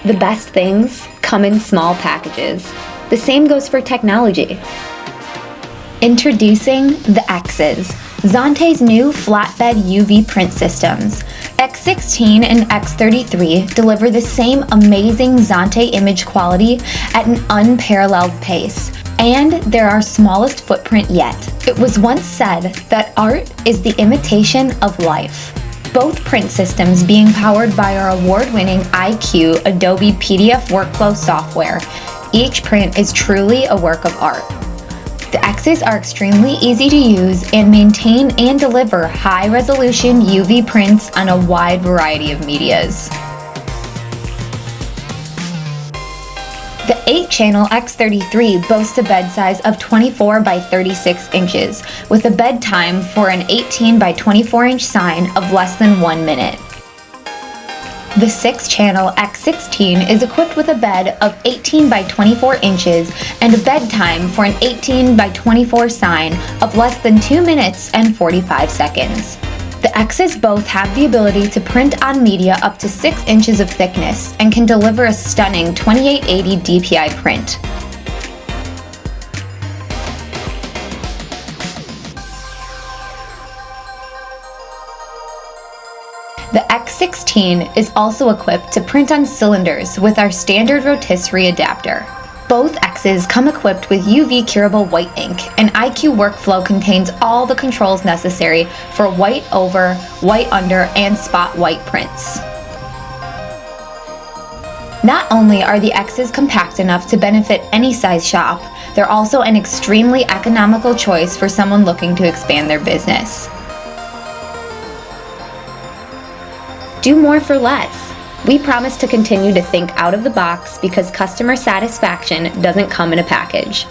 The best things come in small packages. The same goes for technology. Introducing the X's, Xante's new flatbed UV print systems. X16 and X33 deliver the same amazing Xante image quality at an unparalleled pace, and they're our smallest footprint yet. It was once said that art is the imitation of life. Both print systems being powered by our award-winning iQ Adobe PDF workflow software. Each print is truly a work of art. The X's are extremely easy to use and maintain and deliver high-resolution UV prints on a wide variety of medias. The 8-channel X33 boasts a bed size of 24 by 36 inches, with a bed time for an 18 by 24 inch sign of less than 1 minute. The 6-channel X16 is equipped with a bed of 18 by 24 inches and a bed time for an 18 by 24 sign of less than 2 minutes and 45 seconds. The X's both have the ability to print on media up to 6 inches of thickness and can deliver a stunning 2880 DPI print. The X16 is also equipped to print on cylinders with our standard rotisserie adapter. Both X's come equipped with UV curable white ink, and iQ Workflow contains all the controls necessary for white over, white under, and spot white prints. Not only are the X's compact enough to benefit any size shop, they're also an extremely economical choice for someone looking to expand their business. Do more for less. We promise to continue to think out of the box because customer satisfaction doesn't come in a package.